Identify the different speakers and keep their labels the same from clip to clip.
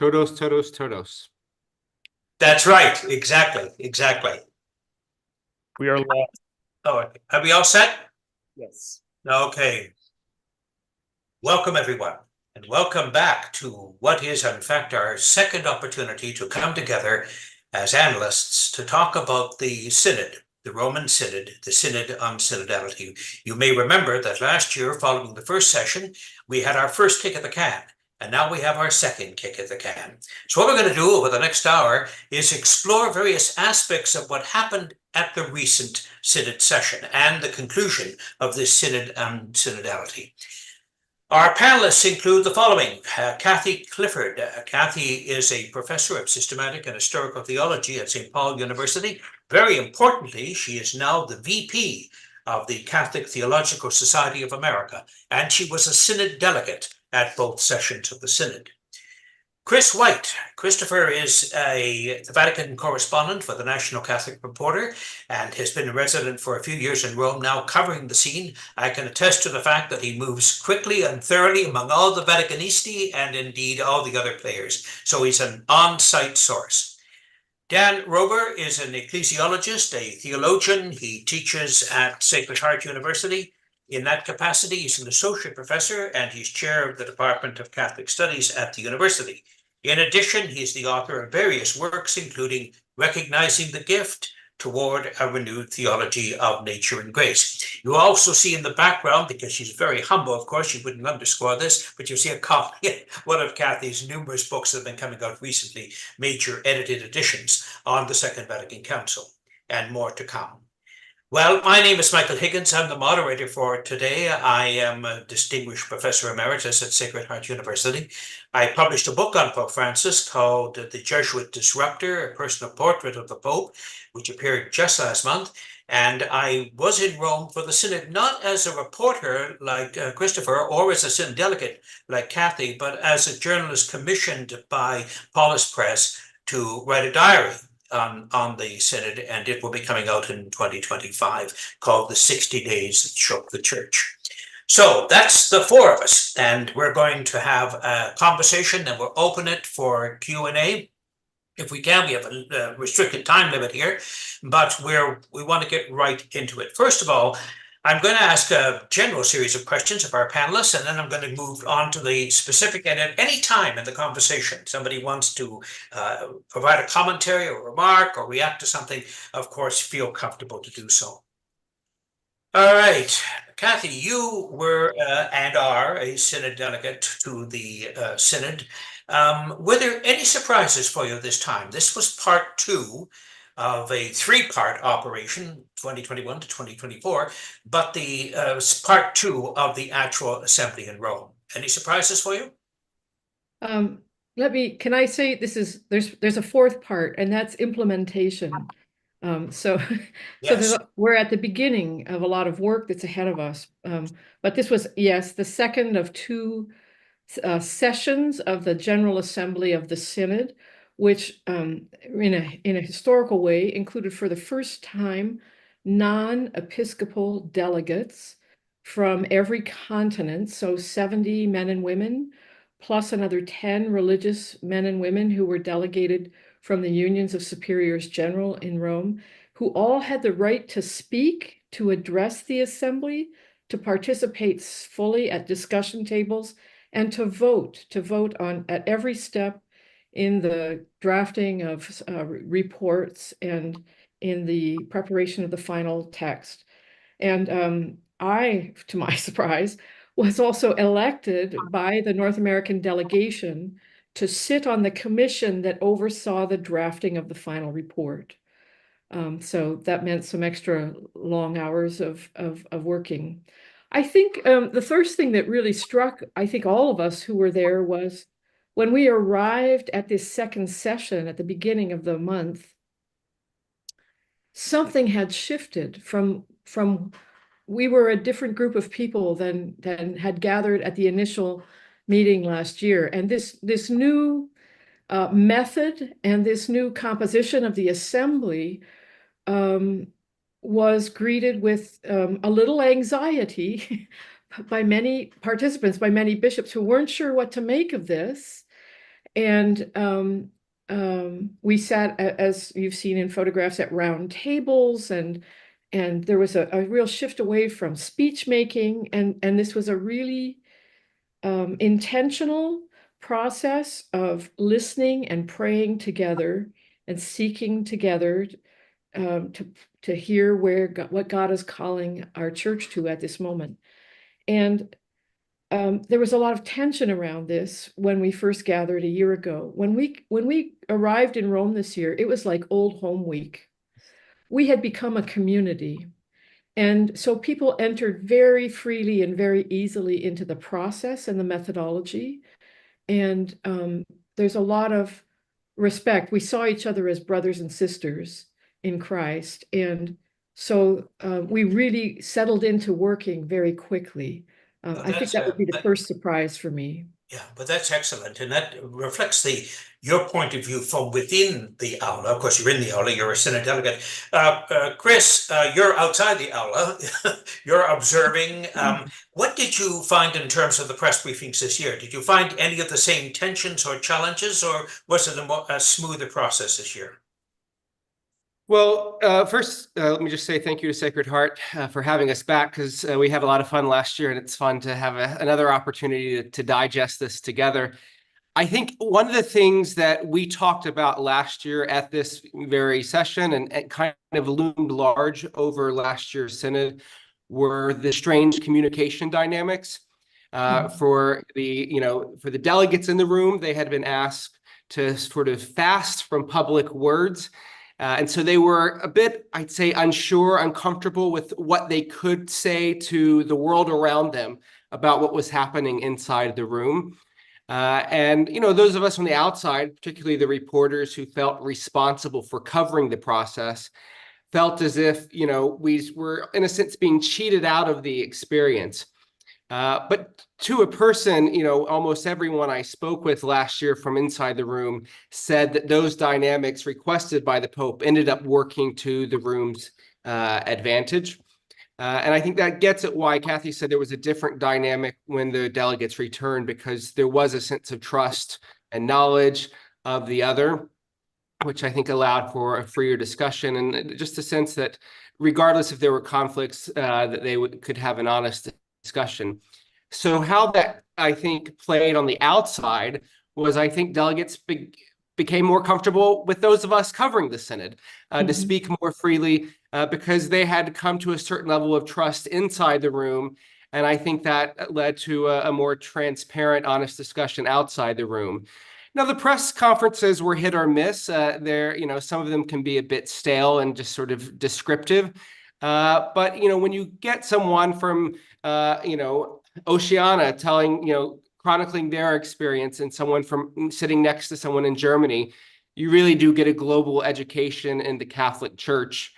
Speaker 1: Todos, todos, todos.
Speaker 2: That's right. Exactly.
Speaker 3: We are live.
Speaker 2: Oh, are we all set?
Speaker 3: Yes.
Speaker 2: Okay. Welcome, everyone, and welcome back to what is, in fact, our second opportunity to come together as analysts to talk about the Synod, the Roman Synod, the Synod on Synodality. You may remember that last year, following the first session, we had our first kick at the can. And now we have our second kick at the can. So what we're going to do over the next hour is explore various aspects of what happened at the recent Synod session and the conclusion of this Synod on Synodality. Our panelists include the following. Kathy Clifford. Kathy is a professor of systematic and historical theology at St. Paul University. Very importantly, she is now the VP of the Catholic Theological Society of America, and she was a Synod delegate at both sessions of the Synod. Chris White. Christopher is the Vatican correspondent for the National Catholic Reporter and has been a resident for a few years in Rome, now covering the scene. I can attest to the fact that he moves quickly and thoroughly among all the Vaticanisti and indeed all the other players. So he's an on-site source. Dan Rober is an ecclesiologist, a theologian. He teaches at Sacred Heart University. In that capacity, he's an associate professor and he's chair of the Department of Catholic Studies at the university. In addition, he's the author of various works, including Recognizing the Gift Toward a Renewed Theology of Nature and Grace. You also see in the background, because she's very humble, of course, she wouldn't underscore this, but you see a copy, one of Kathy's numerous books that have been coming out recently, major edited editions on the Second Vatican Council, and more to come. Well, my name is Michael Higgins. I'm the moderator for today. I am a distinguished professor emeritus at Sacred Heart University. I published a book on Pope Francis called The Jesuit Disruptor, A Personal Portrait of the Pope, which appeared just last month. And I was in Rome for the Synod, not as a reporter like Christopher or as a Synod delegate like Kathy, but as a journalist commissioned by Paulus Press to write a diary on the Synod, and it will be coming out in 2025, called The 60 Days That Shook the Church. So that's the four of us, and we're going to have a conversation, and we'll open it for Q&A. If we can, we have a restricted time limit here, but we want to get right into it. First of all, I'm going to ask a general series of questions of our panelists, and then I'm going to move on to the specific. And at any time in the conversation, somebody wants to provide a commentary or remark or react to something, of course, feel comfortable to do so. All right, Kathy, you were and are a Synod delegate to the Synod. Were there any surprises for you this time? This was part two of a three-part operation, 2021 to 2024, but the part two of the actual assembly in Rome. Any surprises for you?
Speaker 4: Can I say there's a fourth part, and that's implementation. So we're at the beginning of a lot of work that's ahead of us. But this was, yes, the second of two sessions of the General Assembly of the Synod, which in a historical way included for the first time non-episcopal delegates from every continent, so 70 men and women, plus another 10 religious men and women who were delegated from the unions of superiors general in Rome, who all had the right to speak, to address the assembly, to participate fully at discussion tables, and to vote on at every step in the drafting of reports and in the preparation of the final text. And I, to my surprise, was also elected by the North American delegation to sit on the commission that oversaw the drafting of the final report. So that meant some extra long hours of working. I think the first thing that really struck, I think, all of us who were there was when we arrived at this second session at the beginning of the month, something had shifted from we were a different group of people than had gathered at the initial meeting last year. And this new method and this new composition of the assembly was greeted with a little anxiety by many participants, by many bishops who weren't sure what to make of this. And we sat, as you've seen in photographs, at round tables, and there was a real shift away from speech making, and this was a really intentional process of listening and praying together and seeking together to hear what God is calling our church to at this moment. And there was a lot of tension around this when we first gathered a year ago. When we arrived in Rome this year, it was like Old Home Week. We had become a community. And so people entered very freely and very easily into the process and the methodology. And there's a lot of respect. We saw each other as brothers and sisters in Christ. And so we really settled into working very quickly. I think that would be the first surprise for me.
Speaker 2: Yeah, but that's excellent, and that reflects your point of view from within the aula. Of course, you're in the aula, you're a Synod delegate. Chris, you're outside the aula, you're observing. What did you find in terms of the press briefings this year? Did you find any of the same tensions or challenges, or was it a smoother process this year?
Speaker 1: Well, first, let me just say thank you to Sacred Heart for having us back, because we had a lot of fun last year, and it's fun to have another opportunity to digest this together. I think one of the things that we talked about last year at this very session and kind of loomed large over last year's synod were the strange communication dynamics. For the delegates in the room, they had been asked to sort of fast from public words. And so they were a bit, I'd say, unsure, uncomfortable with what they could say to the world around them about what was happening inside the room. And, those of us on the outside, particularly the reporters who felt responsible for covering the process, felt as if, we were, in a sense, being cheated out of the experience. But to a person, almost everyone I spoke with last year from inside the room said that those dynamics requested by the Pope ended up working to the room's advantage. And I think that gets at why Kathy said there was a different dynamic when the delegates returned, because there was a sense of trust and knowledge of the other, which I think allowed for a freer discussion, and just a sense that regardless if there were conflicts, that they could have an honest discussion. So how that, I think, played on the outside was, I think delegates became more comfortable with those of us covering the synod to speak more freely because they had come to a certain level of trust inside the room. And I think that led to a more transparent, honest discussion outside the room. Now, the press conferences were hit or miss. Some of them can be a bit stale and just sort of descriptive. But when you get someone from, Oceania chronicling their experience, and someone from sitting next to someone in Germany, you really do get a global education in the Catholic Church.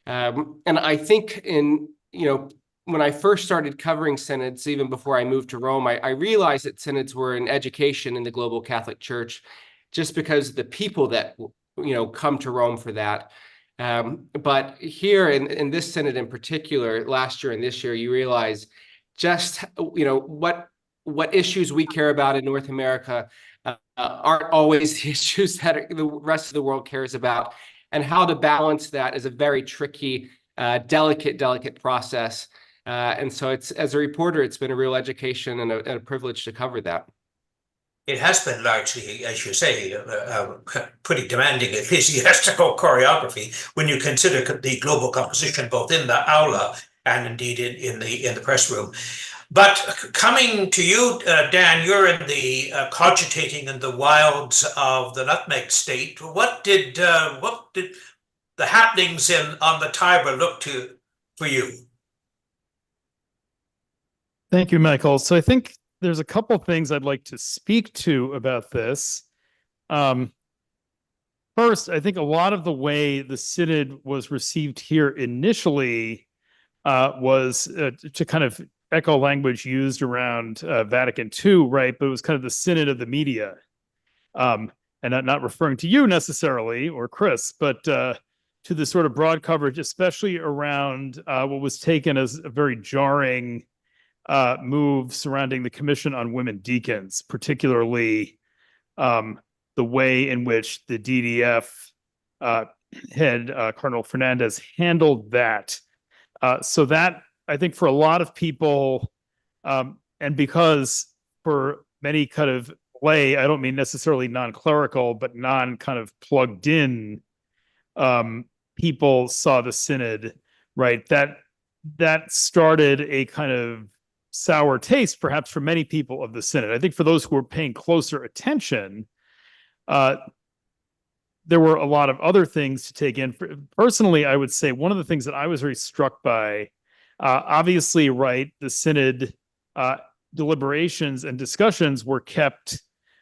Speaker 1: And I think when I first started covering synods, even before I moved to Rome, I realized that synods were an education in the global Catholic Church, just because of the people that come to Rome for that. But here in this synod in particular, last year and this year, you realize just what issues we care about in North America aren't always the issues that the rest of the world cares about, and how to balance that is a very tricky, delicate process. And so as a reporter, it's been a real education and a privilege to cover that.
Speaker 2: It has been largely, as you say, pretty demanding ecclesiastical choreography when you consider the global composition, both in the aula and indeed in the press room. But coming to you, Dan, you're in the cogitating in the wilds of the Nutmeg State. What did the happenings on the Tiber look to for you?
Speaker 3: Thank you, Michael. So I think there's a couple things I'd like to speak to about this. First, I think a lot of the way the Synod was received here initially was to kind of echo language used around Vatican II, right? But it was kind of the Synod of the media. And not referring to you necessarily, or Chris, but to the sort of broad coverage, especially around what was taken as a very jarring move surrounding the Commission on Women Deacons, particularly the way in which the DDF head, Cardinal Fernandez, handled that. So that, I think, for a lot of people, and because for many kind of lay, I don't mean necessarily non-clerical, but kind of plugged in people saw the synod, right? That started a kind of sour taste, perhaps, for many people of the synod. I think for those who were paying closer attention, there were a lot of other things to take in. Personally, I would say one of the things that I was very struck by, obviously, right, the synod deliberations and discussions were kept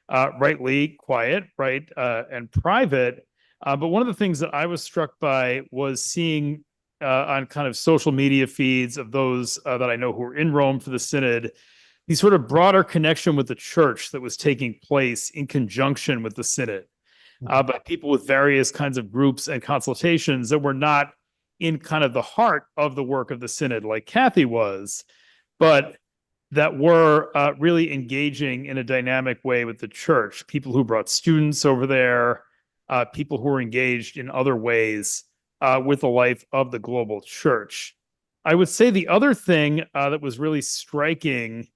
Speaker 3: rightly quiet, right, and private. But one of the things that I was struck by was seeing on kind of social media feeds of those that I know who were in Rome for the synod, the sort of broader connection with the church that was taking place in conjunction with the synod. By people with various kinds of groups and consultations that were not in kind of the heart of the work of the synod, like Kathy was, but that were really engaging in a dynamic way with the church. People who brought students over there, people who were engaged in other ways with the life of the global church. I would say the other thing that was really striking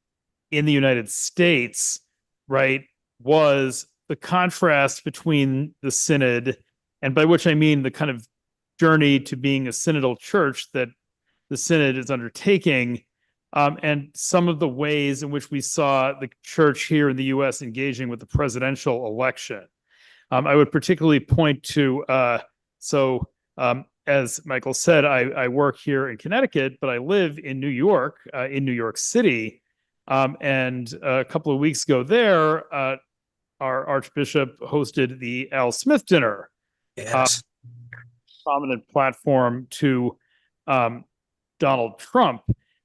Speaker 3: in the United States, right, was the contrast between the synod, and by which I mean the kind of journey to being a synodal church that the synod is undertaking, and some of the ways in which we saw the church here in the U.S. engaging with the presidential election. I would particularly point to, as Michael said, I work here in Connecticut, but I live in New York City. And a couple of weeks ago there, our Archbishop hosted the Al Smith dinner.
Speaker 2: Yes.
Speaker 3: Prominent platform to Donald Trump.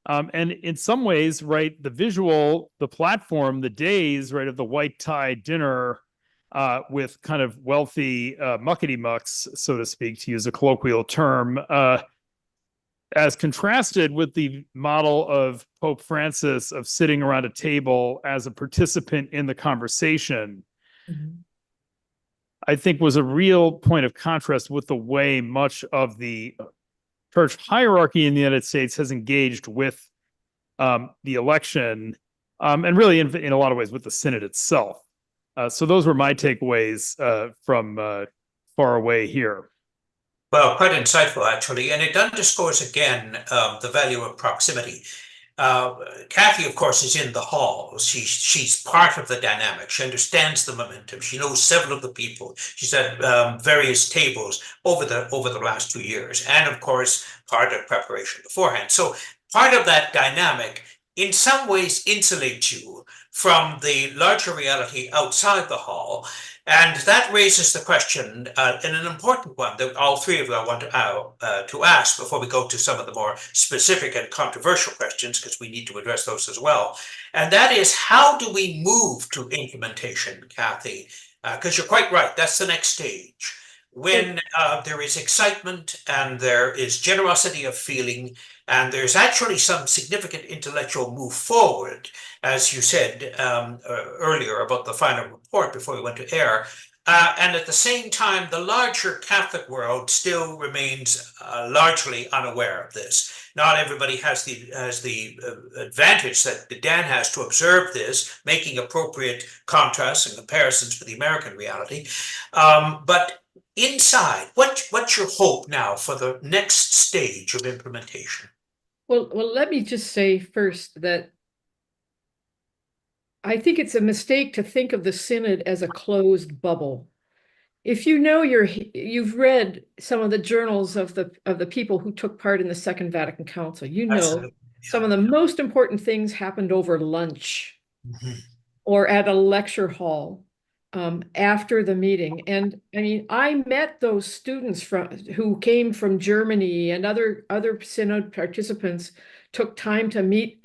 Speaker 3: And in some ways, right, the visual, the platform, the days, right, of the white tie dinner with kind of wealthy muckety mucks, so to speak, to use a colloquial term, as contrasted with the model of Pope Francis of sitting around a table as a participant in the conversation, I think was a real point of contrast with the way much of the church hierarchy in the United States has engaged with the election, and really in a lot of ways with the synod itself. So those were my takeaways from far away here.
Speaker 2: Well, quite insightful, actually, and it underscores again the value of proximity. Kathy, of course, is in the halls. She's part of the dynamic. She understands the momentum. She knows several of the people. She's at various tables over the last 2 years, and of course, part of preparation beforehand. So part of that dynamic, in some ways, insulates you from the larger reality outside the hall. And that raises the question, and an important one that all three of you I want to ask before we go to some of the more specific and controversial questions, because we need to address those as well. And that is, how do we move to implementation, Kathy? Because you're quite right, that's the next stage. When there is excitement and there is generosity of feeling, and there's actually some significant intellectual move forward, as you said earlier about the final report before we went to air, and at the same time, the larger Catholic world still remains largely unaware of this. Not everybody has the advantage that Dan has to observe this, making appropriate contrasts and comparisons with the American reality. But inside, what's your hope now for the next stage of implementation?
Speaker 4: Well, let me just say first that I think it's a mistake to think of the synod as a closed bubble. If you know you've read some of the journals of the people who took part in the Second Vatican Council, you know
Speaker 2: Absolutely.
Speaker 4: some of the most important things happened over lunch or at a lecture hall after the meeting. And I mean, I met those students who came from Germany, and other synod participants took time to meet,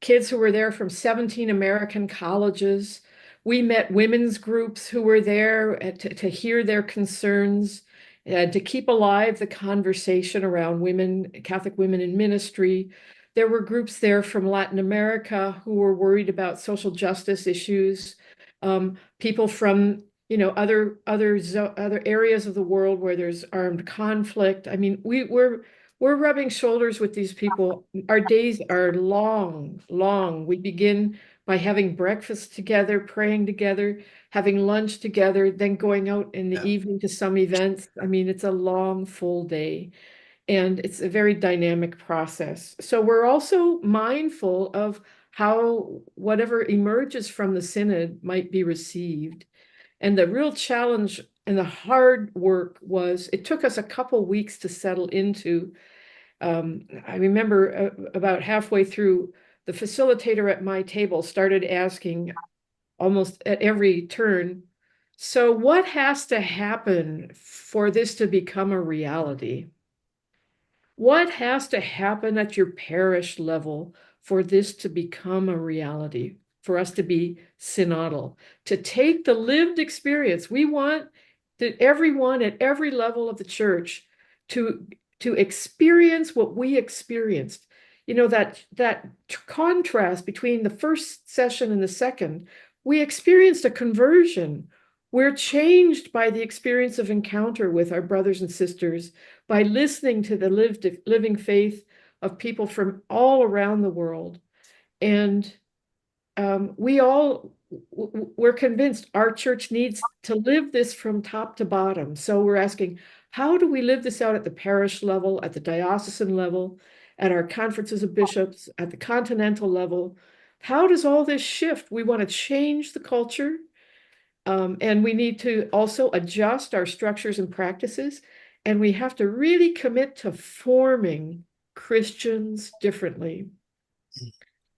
Speaker 4: kids who were there from 17 American colleges. We met women's groups who were there to hear their concerns, to keep alive the conversation around women, Catholic women in ministry. There were groups there from Latin America who were worried about social justice issues. people from other areas of the world where there's armed conflict. I mean, we're rubbing shoulders with these people. Our days are long, long. We begin by having breakfast together, praying together, having lunch together, then going out in the evening to some events. I mean, it's a long, full day. And it's a very dynamic process. So we're also mindful of how whatever emerges from the synod might be received. And the real challenge and the hard work was, it took us a couple weeks to settle into. I remember about halfway through, the facilitator at my table started asking almost at every turn, so what has to happen for this to become a reality? What has to happen at your parish level for this to become a reality, for us to be synodal, to take the lived experience? We want that everyone at every level of the church to experience what we experienced. That contrast between the first session and the second, we experienced a conversion. We're changed by the experience of encounter with our brothers and sisters, by listening to the living faith of people from all around the world. And we're convinced our church needs to live this from top to bottom. So we're asking, how do we live this out at the parish level, at the diocesan level, at our conferences of bishops, at the continental level? How does all this shift? We want to change the culture. And we need to also adjust our structures and practices. And we have to really commit to forming Christians differently.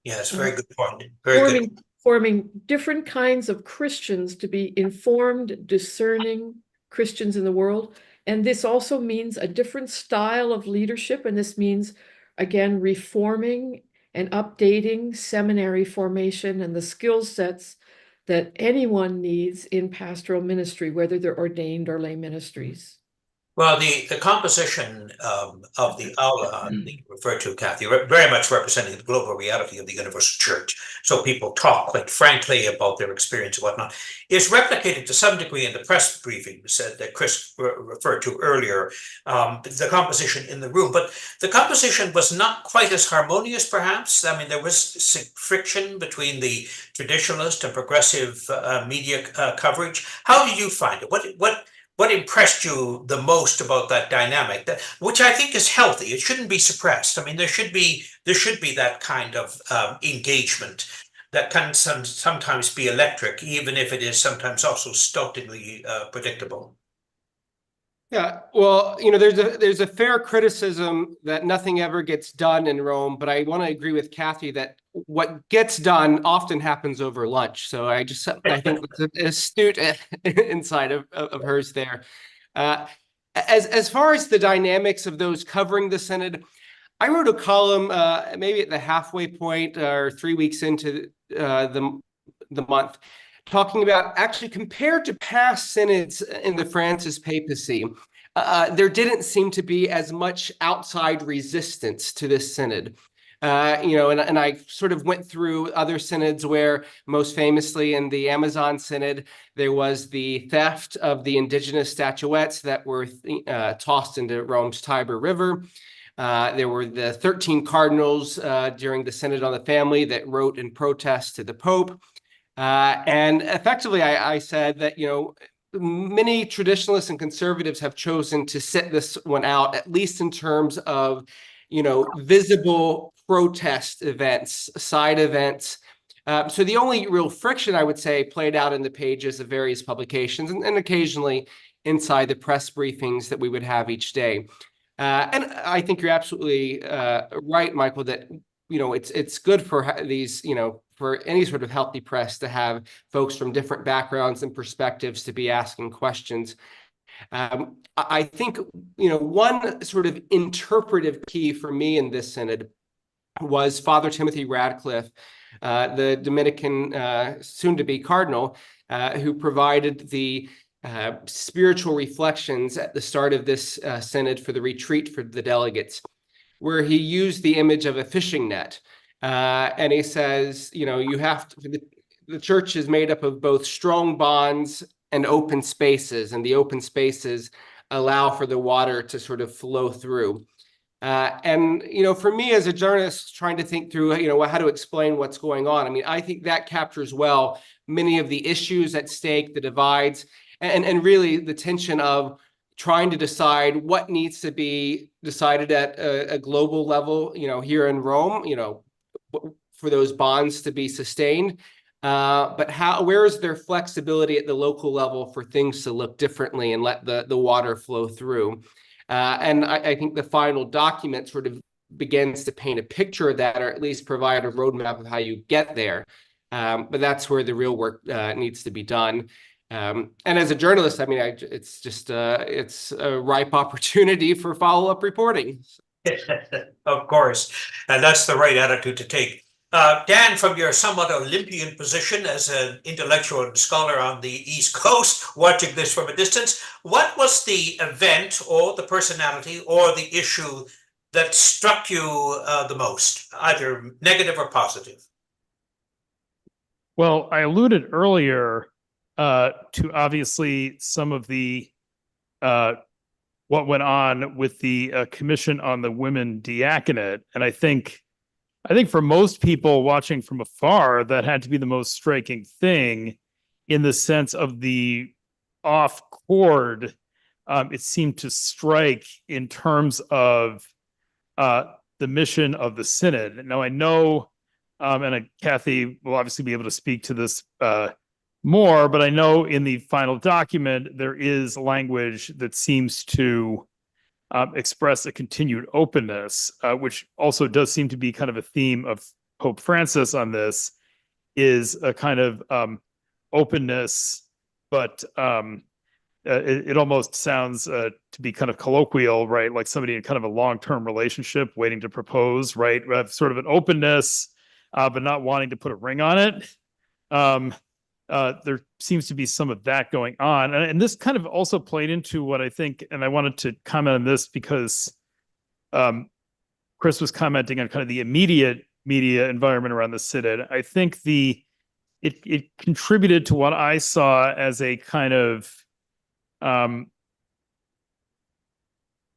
Speaker 2: Yes, very good point. Very good.
Speaker 4: Forming different kinds of Christians to be informed, discerning Christians in the world. And this also means a different style of leadership. And this means, again, reforming and updating seminary formation and the skill sets that anyone needs in pastoral ministry, whether they're ordained or lay ministries.
Speaker 2: Well, the composition of the aula that you referred to, Kathy, very much representing the global reality of the universal church. So people talk quite frankly about their experience and whatnot, is replicated to some degree in the press briefings that Chris referred to earlier, the composition in the room. But the composition was not quite as harmonious, perhaps. I mean, there was friction between the traditionalist and progressive media coverage. How did you find it? What impressed you the most about that dynamic, which I think is healthy? It shouldn't be suppressed. I mean, there should be that kind of engagement that can sometimes be electric, even if it is sometimes also stokingly predictable.
Speaker 1: Yeah, well, there's a fair criticism that nothing ever gets done in Rome, but I want to agree with Kathy that what gets done often happens over lunch. So I think it's an astute insight of hers there. As far as the dynamics of those covering the synod, I wrote a column maybe at the halfway point or 3 weeks into the month, talking about actually compared to past synods in the Francis papacy, there didn't seem to be as much outside resistance to this synod. And I sort of went through other synods where, most famously in the Amazon Synod, there was the theft of the indigenous statuettes that were tossed into Rome's Tiber River. There were the 13 cardinals during the Synod on the Family that wrote in protest to the Pope. And effectively, I said that, many traditionalists and conservatives have chosen to sit this one out, at least in terms of, visible protest events, side events. So the only real friction, I would say, played out in the pages of various publications and occasionally inside the press briefings that we would have each day. And I think you're absolutely right, Michael, that it's good for these, for any sort of healthy press to have folks from different backgrounds and perspectives to be asking questions. I think, one sort of interpretive key for me in this synod was Father Timothy Radcliffe, the Dominican soon-to-be cardinal, who provided the spiritual reflections at the start of this synod for the retreat for the delegates, where he used the image of a fishing net. And he says, you have to, the church is made up of both strong bonds and open spaces, and the open spaces allow for the water to sort of flow through. And, for me as a journalist trying to think through, how to explain what's going on, I mean, I think that captures well many of the issues at stake, the divides, and really the tension of trying to decide what needs to be decided at a global level, here in Rome, for those bonds to be sustained. But where is there flexibility at the local level for things to look differently and let the water flow through? And I think the final document sort of begins to paint a picture of that, or at least provide a roadmap of how you get there. But that's where the real work needs to be done. And as a journalist, I mean, it's just it's a ripe opportunity for follow-up reporting.
Speaker 2: Of course, and that's the right attitude to take. Dan, from your somewhat Olympian position as an intellectual scholar on the East Coast, watching this from a distance, what was the event or the personality or the issue that struck you the most, either negative or positive?
Speaker 3: Well, I alluded earlier to obviously some of the what went on with the Commission on the Women Diaconate, and I think for most people watching from afar, that had to be the most striking thing, in the sense of the off chord it seemed to strike in terms of the mission of the Synod. Now I know, and Kathy will obviously be able to speak to this more, but I know in the final document there is language that seems to express a continued openness, which also does seem to be kind of a theme of Pope Francis on this, is a kind of openness, but it almost sounds to be kind of colloquial, right? Like somebody in kind of a long-term relationship waiting to propose, right? We have sort of an openness, but not wanting to put a ring on it. There seems to be some of that going on. And this kind of also played into what I think, and I wanted to comment on this because Chris was commenting on kind of the immediate media environment around the Synod. I think it contributed to what I saw as a kind of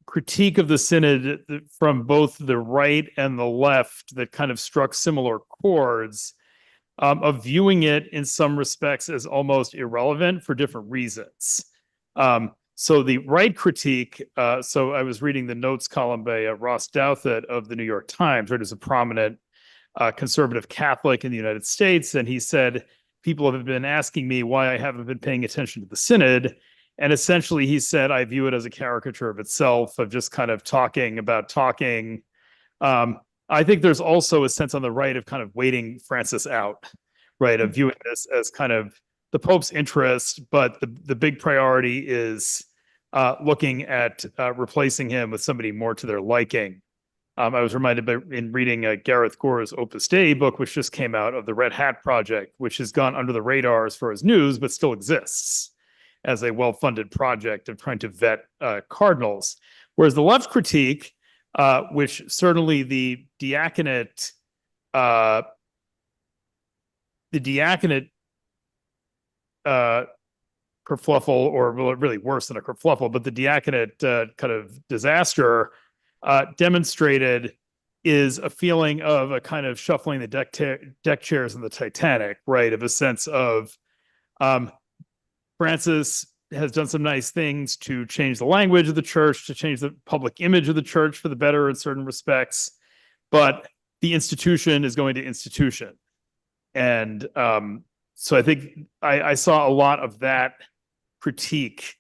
Speaker 3: critique of the Synod from both the right and the left that kind of struck similar chords, of viewing it in some respects as almost irrelevant for different reasons. So the right critique, so I was reading the notes column by Ross Douthat of the New York Times, right, who's a prominent conservative Catholic in the United States, and he said, people have been asking me why I haven't been paying attention to the Synod, and essentially he said, I view it as a caricature of itself, of just kind of talking about talking. I think there's also a sense on the right of kind of waiting Francis out, right? Of viewing this as kind of the Pope's interest, but the big priority is looking at replacing him with somebody more to their liking. I was reminded in reading Gareth Gore's Opus Dei book, which just came out, of the Red Hat Project, which has gone under the radar as far as news, but still exists as a well-funded project of trying to vet cardinals. Whereas the left critique, which certainly the diaconate kerfluffle, or really worse than a kerfluffle, but the diaconate kind of disaster demonstrated, is a feeling of a kind of shuffling the deck chairs in the Titanic, right? Of a sense of Francis has done some nice things to change the language of the church, to change the public image of the church for the better in certain respects, but the institution is going to institution. And so I think I saw a lot of that critique,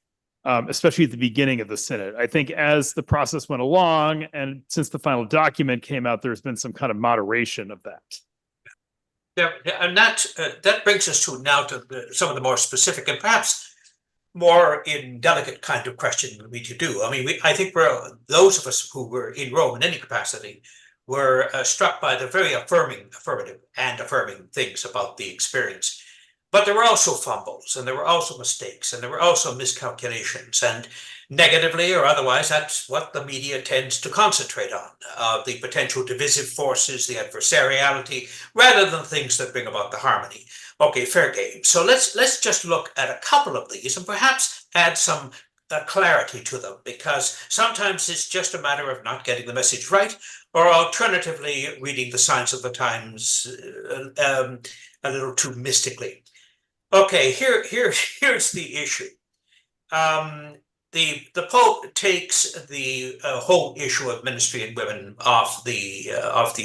Speaker 3: especially at the beginning of the Synod. I think as the process went along, and since the final document came out, there's been some kind of moderation of that.
Speaker 2: Yeah, and that brings us to now to some of the more specific and perhaps more delicate kind of question we need to do. I mean, I think those of us who were in Rome in any capacity were struck by the very affirmative things about the experience. But there were also fumbles, and there were also mistakes, and there were also miscalculations, and negatively or otherwise, that's what the media tends to concentrate on, the potential divisive forces, the adversariality, rather than things that bring about the harmony. Okay, fair game. So let's just look at a couple of these and perhaps add some clarity to them, because sometimes it's just a matter of not getting the message right, or alternatively reading the signs of the times a little too mystically. Okay, here's the issue. The Pope takes the whole issue of ministry and women off the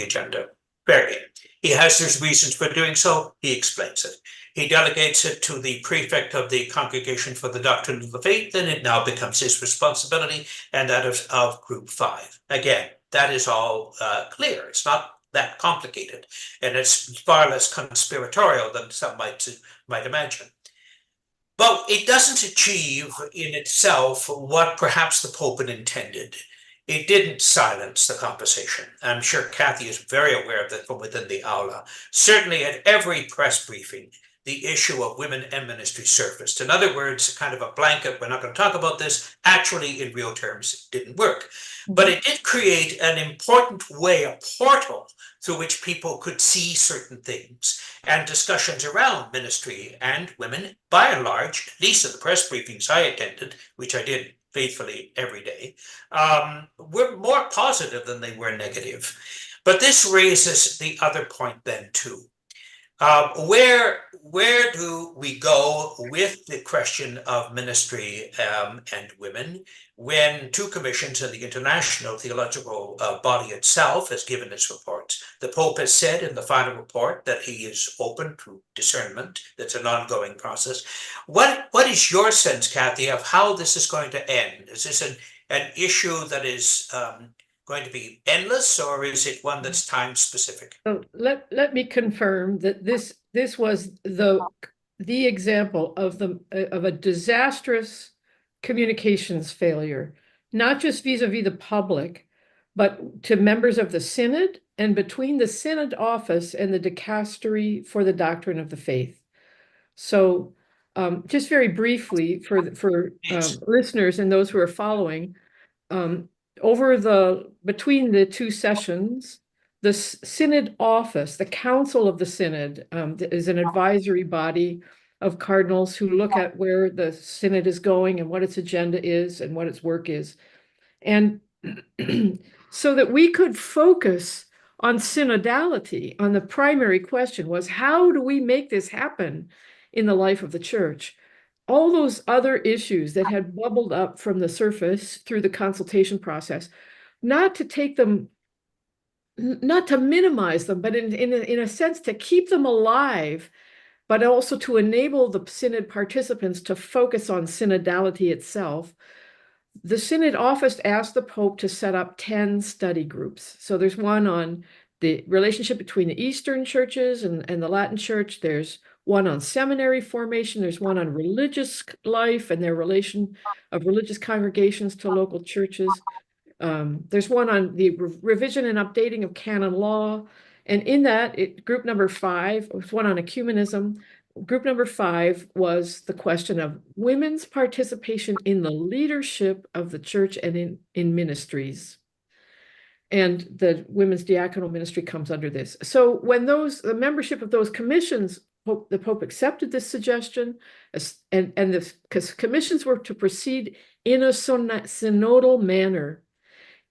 Speaker 2: agenda. Very. He has his reasons for doing so. He explains it. He delegates it to the prefect of the Congregation for the Doctrine of the Faith, and it now becomes his responsibility and that of Group 5. Again, that is all clear. It's not that complicated, and it's far less conspiratorial than some might imagine. But it doesn't achieve in itself what perhaps the Pope had intended. It didn't silence the conversation. I'm sure Kathy is very aware of that from within the aula. Certainly at every press briefing, the issue of women and ministry surfaced. In other words, kind of a blanket, we're not going to talk about this, actually in real terms didn't work. But it did create an important way, a portal through which people could see certain things, and discussions around ministry and women, by and large, at least at the press briefings I attended, which I did faithfully every day, were more positive than they were negative. But this raises the other point then too. Where do we go with the question of ministry and women when two commissions and the International Theological Body itself has given its reports? The Pope has said in the final report that he is open to discernment. That's an ongoing process. What is your sense, Kathy, of how this is going to end? Is this an issue that is going to be endless, or is it one that's time specific?
Speaker 4: So let me confirm that this was the example of a disastrous communications failure, not just vis-a-vis the public, but to members of the Synod and between the Synod office and the dicastery for the doctrine of the faith. So just very briefly for listeners and those who are following, between the two sessions, the Synod office, the Council of the Synod, is an advisory body of cardinals who look at where the Synod is going and what its agenda is and what its work is. And so that we could focus on synodality, on the primary question was, how do we make this happen in the life of the church? All those other issues that had bubbled up from the surface through the consultation process, not to take them, not to minimize them, but in a sense to keep them alive, but also to enable the Synod participants to focus on synodality itself. The Synod office asked the Pope to set up 10 study groups. So there's one on the relationship between the Eastern churches and the Latin Church. There's one on seminary formation. There's one on religious life and their relation of religious congregations to local churches. There's one on the revision and updating of canon law. And in that, group number 5 was one on ecumenism. Group number 5 was the question of women's participation in the leadership of the church and in ministries. And the women's diaconal ministry comes under this. So when the membership of those commissions, the Pope accepted this suggestion, and the commissions were to proceed in a synodal manner.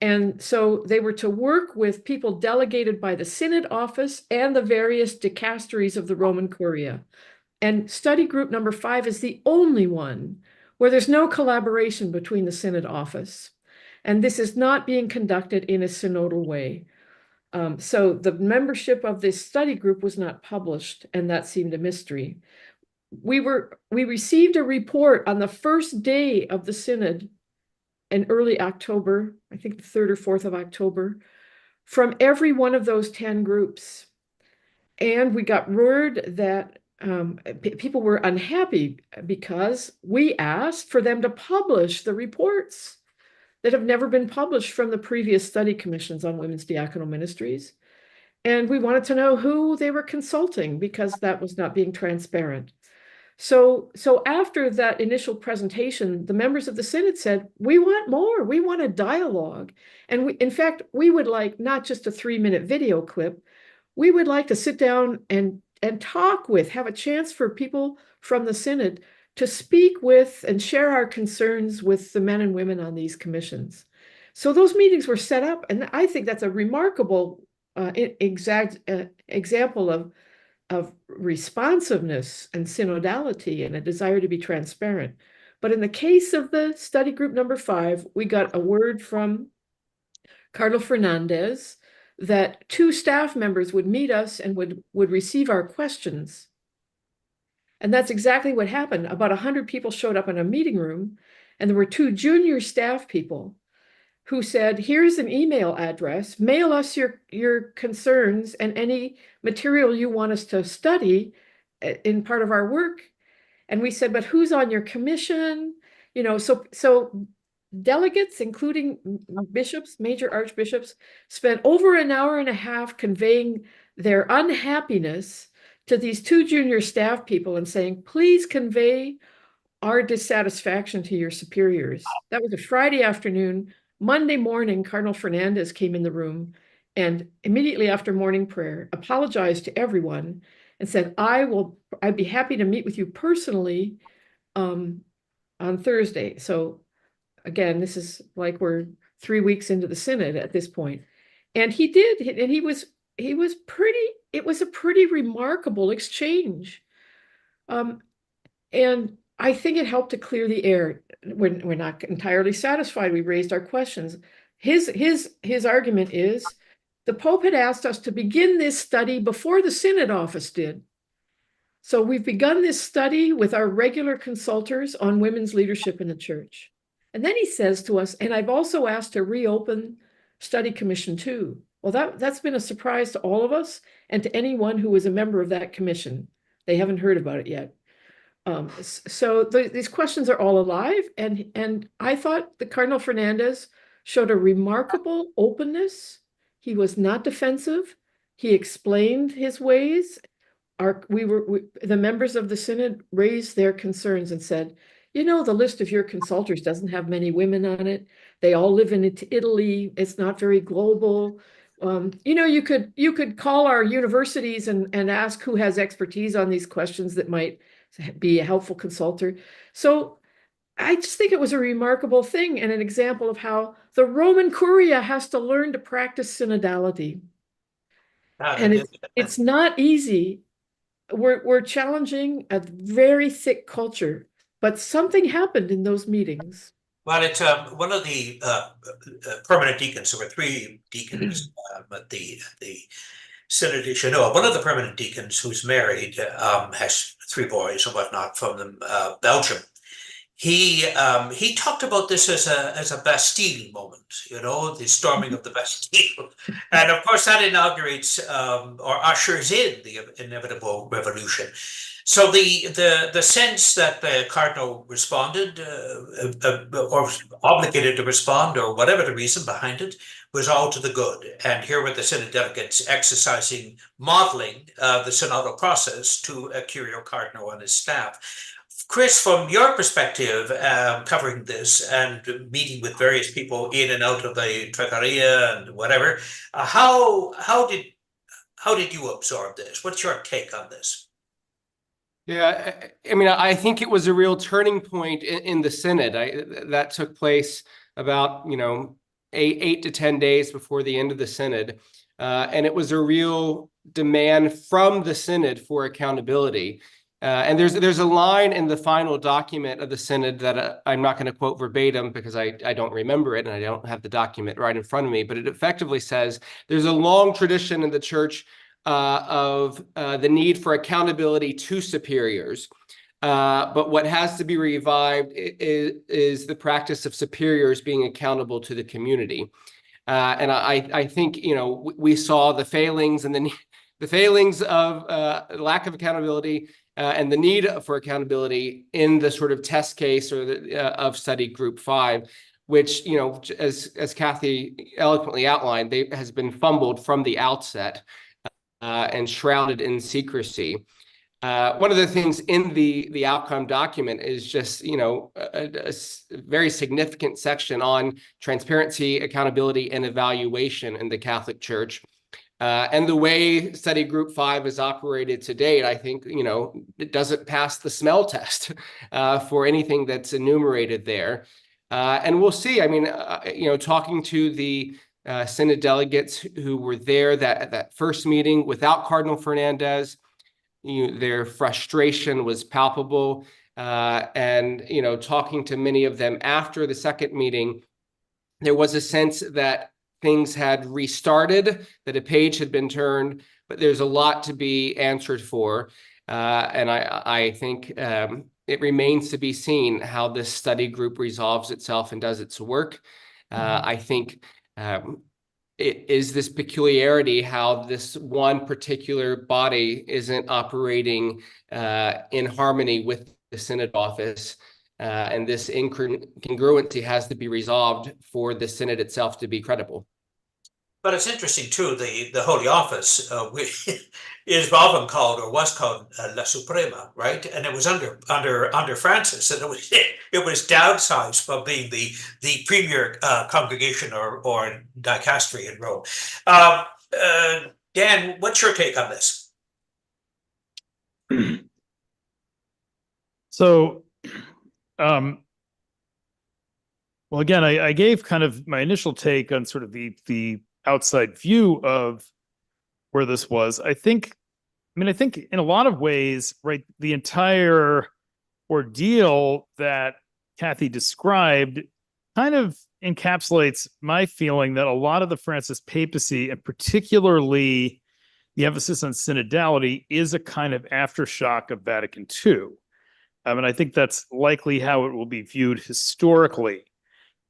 Speaker 4: And so they were to work with people delegated by the Synod office and the various dicasteries of the Roman Curia. And study group number 5 is the only one where there's no collaboration between the Synod office. And this is not being conducted in a synodal way. So the membership of this study group was not published, and that seemed a mystery. We received a report on the first day of the Synod in early October, I think the 3rd or 4th of October, from every one of those 10 groups. And we got word that people were unhappy because we asked for them to publish the reports that have never been published from the previous study commissions on women's diaconal ministries. And we wanted to know who they were consulting because that was not being transparent. So after that initial presentation, the members of the Synod said, we want more, we want a dialogue. And in fact, we would like not just a 3-minute video clip, we would like to sit down and and talk with, have a chance for people from the Synod to speak with and share our concerns with the men and women on these commissions. So those meetings were set up, and I think that's a remarkable example of responsiveness and synodality and a desire to be transparent. But in the case of the study group number 5, we got a word from Cardinal Fernandez that 2 staff members would meet us and would receive our questions. And that's exactly what happened. About 100 people showed up in a meeting room, and there were 2 junior staff people who said, here's an email address, mail us your concerns and any material you want us to study in part of our work. And we said, but who's on your commission? You know, so delegates, including bishops, major archbishops, spent over an hour and a half conveying their unhappiness to these 2 junior staff people and saying, please convey our dissatisfaction to your superiors. That was a Friday afternoon. Monday morning, Cardinal Fernandez came in the room and immediately after morning prayer, apologized to everyone and said, I'd be happy to meet with you personally on Thursday. So again, this is like we're 3 weeks into the Synod at this point. And he did, and it was a pretty remarkable exchange. And I think it helped to clear the air. We're not entirely satisfied. We raised our questions. His argument is the Pope had asked us to begin this study before the Synod office did. So we've begun this study with our regular consultors on women's leadership in the church. And then he says to us, and I've also asked to reopen Study Commission 2. Well, that's been a surprise to all of us and to anyone who was a member of that commission. They haven't heard about it yet. So these questions are all alive, and I thought the Cardinal Fernandez showed a remarkable openness. He was not defensive. He explained his ways. The members of the Synod raised their concerns and said, you know, the list of your consultors doesn't have many women on it. They all live in Italy. It's not very global. You know, you could call our universities and ask who has expertise on these questions that might be a helpful consultor. So I just think it was a remarkable thing and an example of how the Roman Curia has to learn to practice synodality. And it's not easy. We're challenging a very thick culture, but something happened in those meetings.
Speaker 2: Well, it's one of the permanent deacons. There were 3 deacons at the Synod de Synod. One of the permanent deacons who's married has 3 boys and whatnot from Belgium. He talked about this as a Bastille moment, you know, the storming of the Bastille, and of course that inaugurates or ushers in the inevitable revolution. So the sense that the Cardinal responded or obligated to respond, or whatever the reason behind it, was all to the good. And here were the Synod delegates exercising, modeling the synodal process to a Curio Cardinal and his staff. Chris, from your perspective, covering this and meeting with various people in and out of the Trattoria and whatever, how did you absorb this? What's your take on this?
Speaker 1: Yeah, I mean, I think it was a real turning point in the Synod. That took place about, 8 to 10 days before the end of the Synod. And it was a real demand from the Synod for accountability. And there's a line in the final document of the Synod that I'm not going to quote verbatim because I don't remember it and I don't have the document right in front of me, but it effectively says there's a long tradition in the church of the need for accountability to superiors. But what has to be revived is the practice of superiors being accountable to the community. And I think, we saw the failings and the failings of lack of accountability and the need for accountability in the sort of test case or of study group 5, which, as Kathy eloquently outlined, has been fumbled from the outset and shrouded in secrecy. One of the things in the outcome document is just, a very significant section on transparency, accountability, and evaluation in the Catholic Church. And the way study group 5 is operated to date, I think, it doesn't pass the smell test for anything that's enumerated there. And we'll see. I mean, talking to the Synod delegates who were there that first meeting without Cardinal Fernandez, their frustration was palpable. And talking to many of them after the second meeting, there was a sense that things had restarted, that a page had been turned, but there's a lot to be answered for. And I think it remains to be seen how this study group resolves itself and does its work. I think it is this peculiarity how this one particular body isn't operating in harmony with the Synod office. And this incongruency has to be resolved for the Synod itself to be credible.
Speaker 2: But it's interesting too, the Holy Office is often called, or was called, La Suprema, right? And it was under Francis, and it was downsized from being the premier congregation or dicastery in Rome. Dan, what's your take on this?
Speaker 3: So, well, again, I gave kind of my initial take on sort of the outside view of where this was. I think in a lot of ways, right, the entire ordeal that Kathy described kind of encapsulates my feeling that a lot of the Francis papacy, and particularly the emphasis on synodality, is a kind of aftershock of Vatican II. And I think that's likely how it will be viewed historically,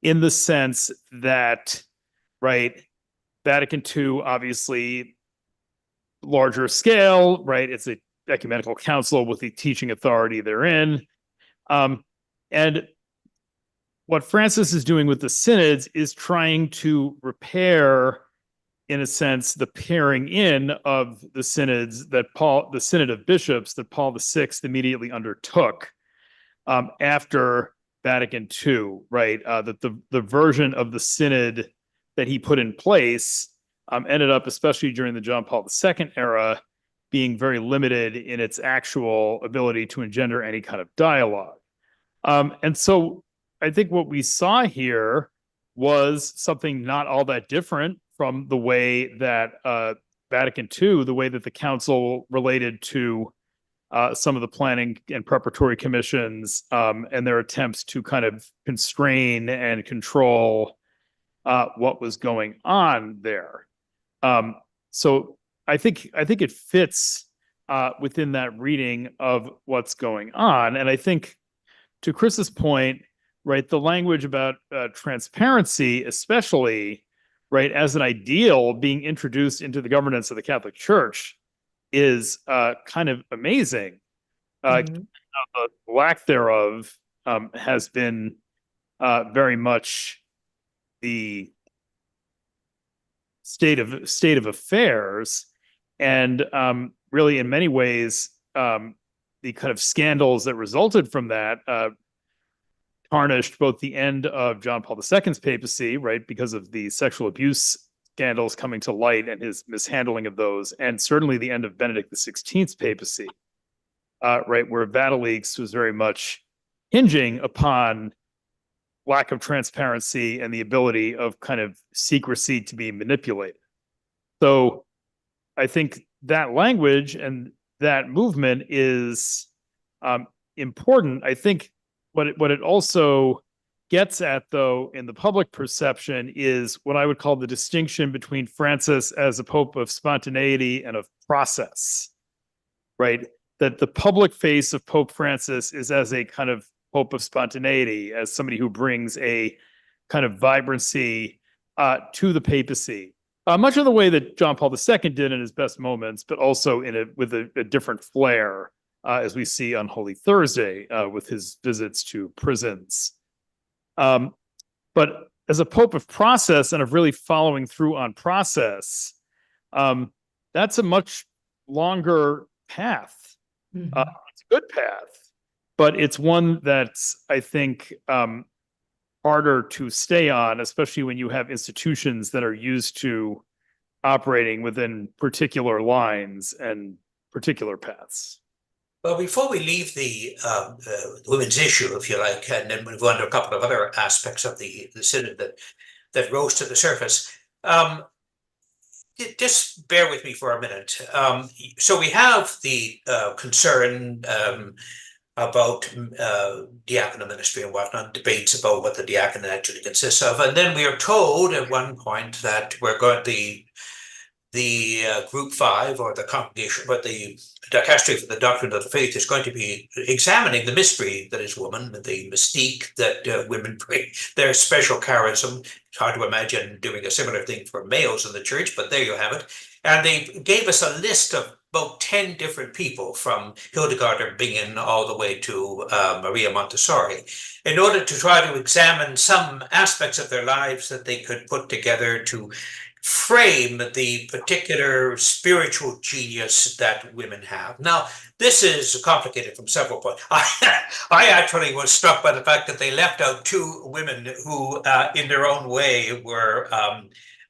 Speaker 3: in the sense that, right, Vatican II, obviously larger scale, right? It's an ecumenical council with the teaching authority therein. And what Francis is doing with the synods is trying to repair, in a sense, the pairing in of the synods that the Synod of Bishops that Paul VI immediately undertook after Vatican II, right? That the version of the synod that he put in place ended up, especially during the John Paul II era, being very limited in its actual ability to engender any kind of dialogue. And so I think what we saw here was something not all that different from the way that Vatican II, the way that the council related to some of the planning and preparatory commissions and their attempts to kind of constrain and control what was going on there. So I think it fits within that reading of what's going on. And I think, to Chris's point, right, the language about transparency, especially, right, as an ideal being introduced into the governance of the Catholic Church, is kind of amazing. The lack thereof has been very much the state of affairs, and really, in many ways, the kind of scandals that resulted from that tarnished both the end of John Paul II's papacy, right, because of the sexual abuse scandals coming to light and his mishandling of those, and certainly the end of Benedict XVI's papacy, right, where Vatileaks was very much hinging upon lack of transparency and the ability of kind of secrecy to be manipulated. So I think that language and that movement is important. I think what it also gets at, though, in the public perception is what I would call the distinction between Francis as a pope of spontaneity and of process, right? That the public face of Pope Francis is as a kind of pope of spontaneity, as somebody who brings a kind of vibrancy to the papacy, much of the way that John Paul II did in his best moments, but also with a different flair, as we see on Holy Thursday with his visits to prisons. But as a pope of process and of really following through on process, that's a much longer path. It's a good path, but it's one that's, I think, harder to stay on, especially when you have institutions that are used to operating within particular lines and particular paths.
Speaker 2: Well, before we leave the women's issue, if you like, and then move on to a couple of other aspects of the synod that rose to the surface, just bear with me for a minute. So we have the concern about diaconal ministry and whatnot, debates about what the diaconate actually consists of, and then we are told at one point that we're going the group 5 or the congregation, but the dicastery for the doctrine of the faith is going to be examining the mystery that is woman, the mystique that women bring, their special charism. It's hard to imagine doing a similar thing for males in the church, but there you have it. And they gave us a list of about 10 different people, from Hildegard of Bingen all the way to Maria Montessori, in order to try to examine some aspects of their lives that they could put together to frame the particular spiritual genius that women have. Now, this is complicated from several points. I actually was struck by the fact that they left out 2 women who, in their own way, were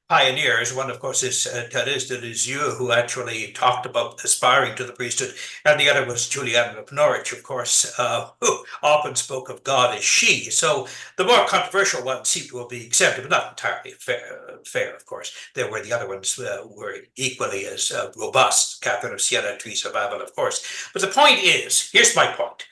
Speaker 2: pioneers. One, of course, is Thérèse de Lisieux, who actually talked about aspiring to the priesthood, and the other was Juliana of Norwich, of course, who often spoke of God as she. So the more controversial ones seem to be accepted, but not entirely fair, of course. There were the other ones were equally as robust, Catherine of Siena, Teresa of Avila, of course. But the point is, here's my point.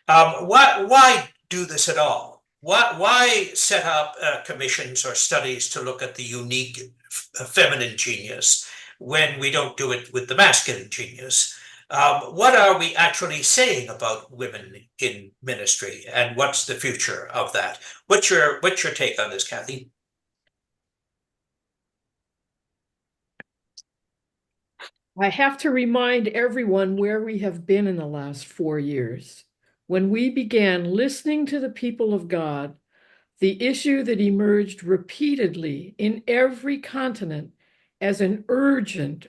Speaker 2: Why do this at all? Why set up commissions or studies to look at the unique feminine genius when we don't do it with the masculine genius? What are we actually saying about women in ministry, and what's the future of that? What's your take on this, Kathy?
Speaker 4: I have to remind everyone where we have been in the last 4 years. When we began listening to the people of God, the issue that emerged repeatedly in every continent as an urgent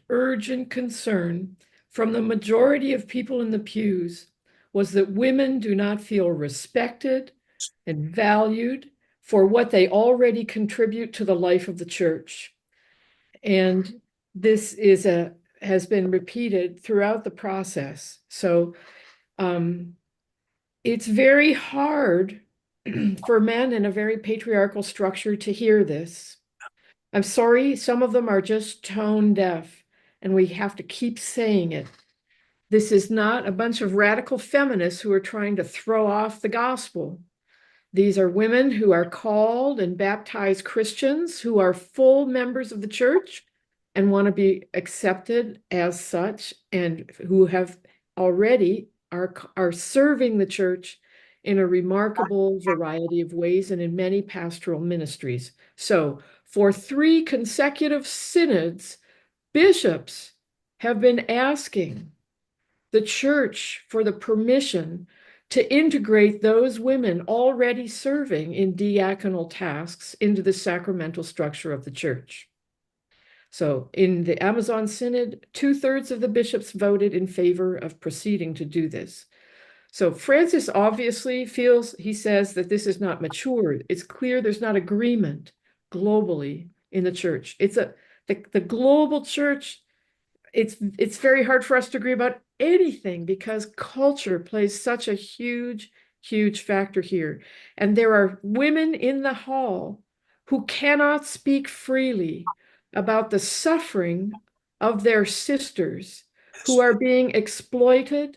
Speaker 4: concern from the majority of people in the pews was that women do not feel respected and valued for what they already contribute to the life of the church. And this has been repeated throughout the process. So it's very hard for men in a very patriarchal structure to hear this. I'm sorry, some of them are just tone deaf, and we have to keep saying it. This is not a bunch of radical feminists who are trying to throw off the gospel. These are women who are called and baptized Christians who are full members of the church and want to be accepted as such, and who have already are serving the church in a remarkable variety of ways and in many pastoral ministries. So for 3 consecutive synods, bishops have been asking the church for the permission to integrate those women already serving in diaconal tasks into the sacramental structure of the church. So in the Amazon Synod, 2/3 of the bishops voted in favor of proceeding to do this. So Francis obviously he says that this is not mature. It's clear there's not agreement globally in the church. It's the global church. It's very hard for us to agree about anything because culture plays such a huge factor here. And there are women in the hall who cannot speak freely about the suffering of their sisters who are being exploited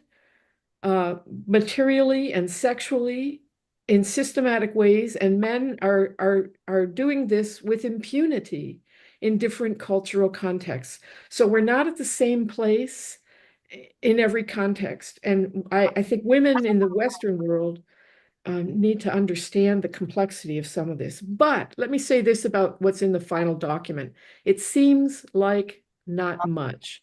Speaker 4: materially and sexually in systematic ways, and men are doing this with impunity in different cultural contexts. So we're not at the same place in every context. And I think women in the Western world need to understand the complexity of some of this. But let me say this about what's in the final document. It seems like not much,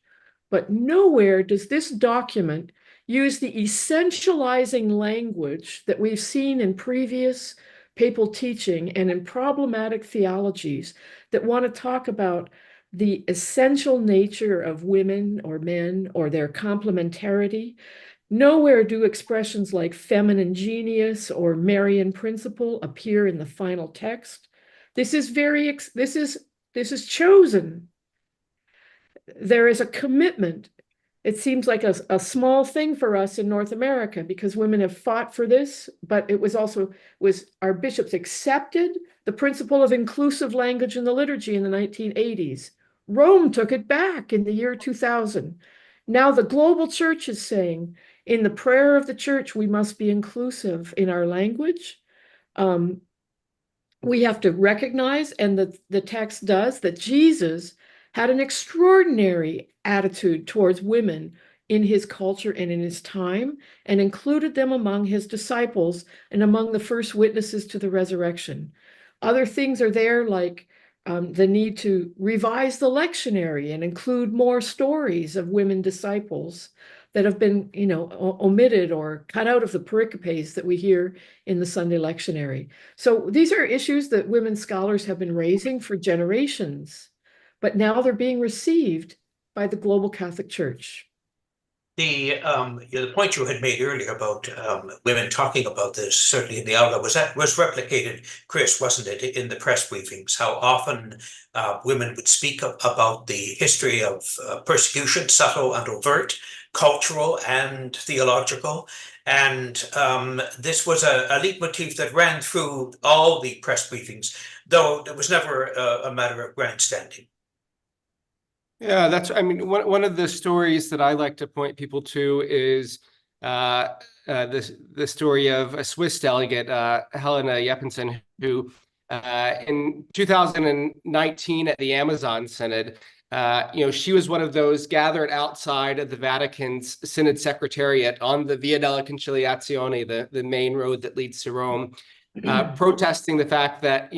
Speaker 4: but nowhere does this document use the essentializing language that we've seen in previous papal teaching and in problematic theologies that want to talk about the essential nature of women or men or their complementarity. Nowhere do expressions like feminine genius or Marian principle appear in the final text. This is chosen there is a commitment. It seems like a small thing for us in North America because women have fought for this, but it was also our bishops accepted the principle of inclusive language in the liturgy in the 1980s. Rome took it back in the year 2000. Now the global church is saying in the prayer of the church, we must be inclusive in our language. We have to recognize, and the text does, that Jesus had an extraordinary attitude towards women in his culture and in his time, and included them among his disciples and among the first witnesses to the resurrection. Other things are there, like the need to revise the lectionary and include more stories of women disciples that have been, omitted or cut out of the pericopes that we hear in the Sunday lectionary. So these are issues that women scholars have been raising for generations, but now they're being received by the global Catholic Church.
Speaker 2: The point you had made earlier about women talking about this, certainly in the aula, was replicated, Chris, wasn't it, in the press briefings? How often women would speak about the history of persecution, subtle and overt, cultural and theological, and this was a leitmotif that ran through all the press briefings, though it was never a matter of grandstanding.
Speaker 1: Yeah, one of the stories that I like to point people to is the story of a Swiss delegate, Helena Jeppesen, who in 2019 at the Amazon Synod, she was one of those gathered outside of the Vatican's Synod Secretariat on the Via della Conciliazione, the main road that leads to Rome, protesting the fact that,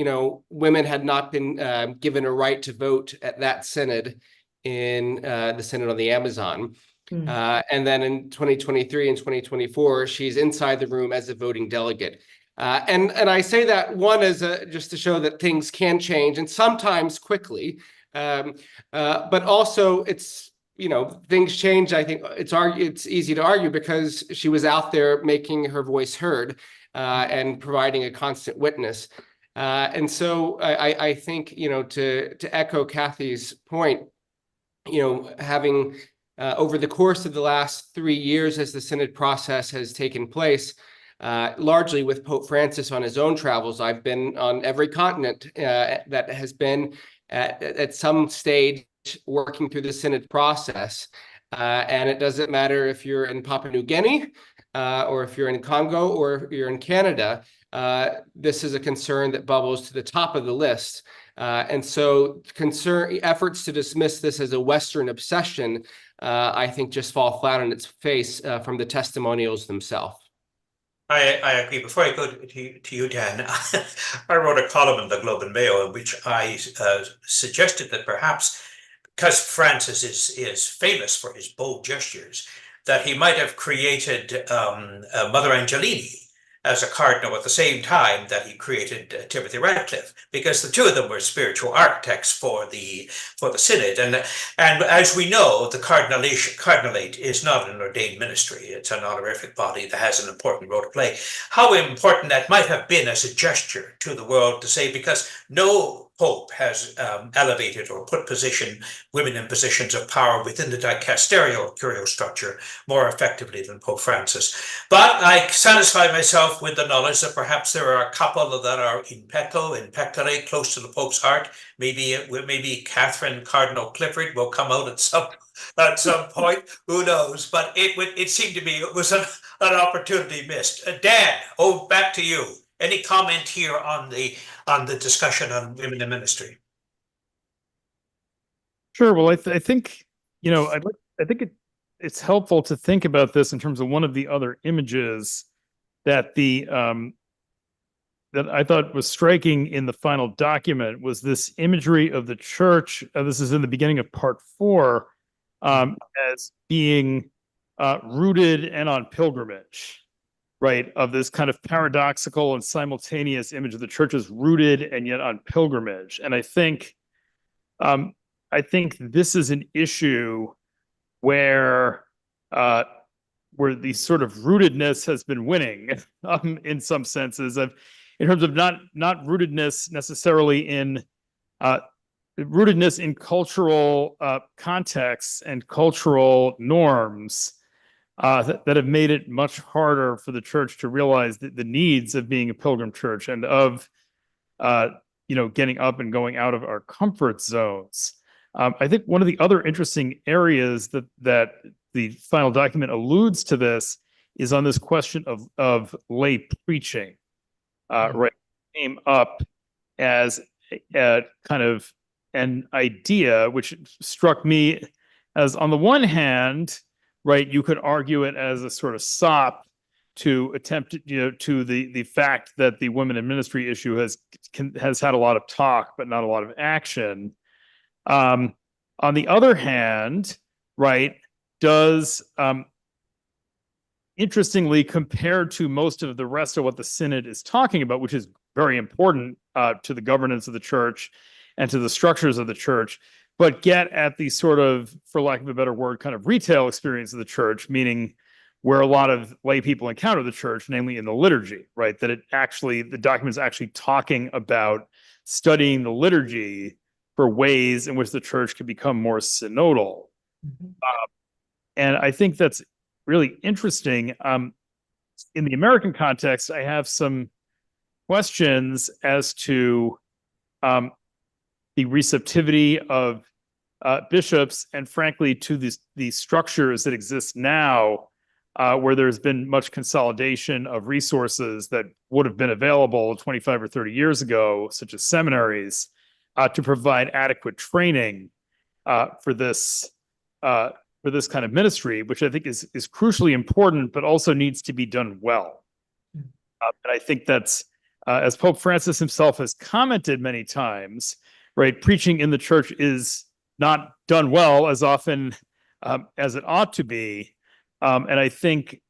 Speaker 1: women had not been given a right to vote at that synod in the Synod on the Amazon. And then in 2023 and 2024, she's inside the room as a voting delegate. And I say that, one, as just to show that things can change, and sometimes quickly, but also it's, things change. I think it's easy to argue because she was out there making her voice heard and providing a constant witness. And so I think, to echo Kathy's point, having over the course of the last 3 years as the Synod process has taken place, largely with Pope Francis on his own travels, I've been on every continent that has been at some stage working through the Synod process. And it doesn't matter if you're in Papua New Guinea or if you're in Congo or if you're in Canada, this is a concern that bubbles to the top of the list. And so efforts to dismiss this as a Western obsession, I think, just fall flat on its face from the testimonials themselves.
Speaker 2: I agree. Before I go to you, Dan, I wrote a column in the Globe and Mail in which I suggested that perhaps, because Francis is famous for his bold gestures, that he might have created Mother Angelini as a cardinal at the same time that he created Timothy Radcliffe, because the two of them were spiritual architects for the Synod. And as we know, the cardinalate is not an ordained ministry. It's an honorific body that has an important role to play. How important that might have been as a gesture to the world to say, because no Pope has elevated or put women in positions of power within the dicasterial curial structure more effectively than Pope Francis. But I satisfy myself with the knowledge that perhaps there are a couple that are in pectore, close to the Pope's heart. Maybe Catherine Cardinal Clifford will come out at some point. Who knows? But it seemed to me it was an opportunity missed. Dan, back to you. Any comment here on the discussion on women in ministry?
Speaker 3: Sure. Well, I think I think it's helpful to think about this in terms of one of the other images that that I thought was striking in the final document was this imagery of the church. This is in the beginning of part 4, as being rooted and on pilgrimage. Right, of this kind of paradoxical and simultaneous image of the church as rooted and yet on pilgrimage. And I think this is an issue where the sort of rootedness has been winning in some senses, in terms of not rootedness necessarily in rootedness in cultural contexts and cultural norms that have made it much harder for the church to realize the needs of being a pilgrim church and of getting up and going out of our comfort zones. I think one of the other interesting areas that the final document alludes to this is on this question of lay preaching. Right, came up as a kind of an idea which struck me as, on the one hand, right, you could argue it as a sort of sop to attempt, to the fact that the women in ministry issue has had a lot of talk but not a lot of action. On the other hand, right, does interestingly, compared to most of the rest of what the Synod is talking about, which is very important to the governance of the church and to the structures of the church, but get at the sort of, for lack of a better word, kind of retail experience of the church, meaning where a lot of lay people encounter the church, namely in the liturgy, right? That the document is actually talking about studying the liturgy for ways in which the church can become more synodal. And I think that's really interesting. In the American context, I have some questions as to the receptivity of bishops and, frankly, to these structures that exist now, where there's been much consolidation of resources that would have been available 25 or 30 years ago, such as seminaries, to provide adequate training for this kind of ministry, which I think is crucially important, but also needs to be done well. And I think that's, as Pope Francis himself has commented many times, right, preaching in the church is not done well as often as it ought to be. And I think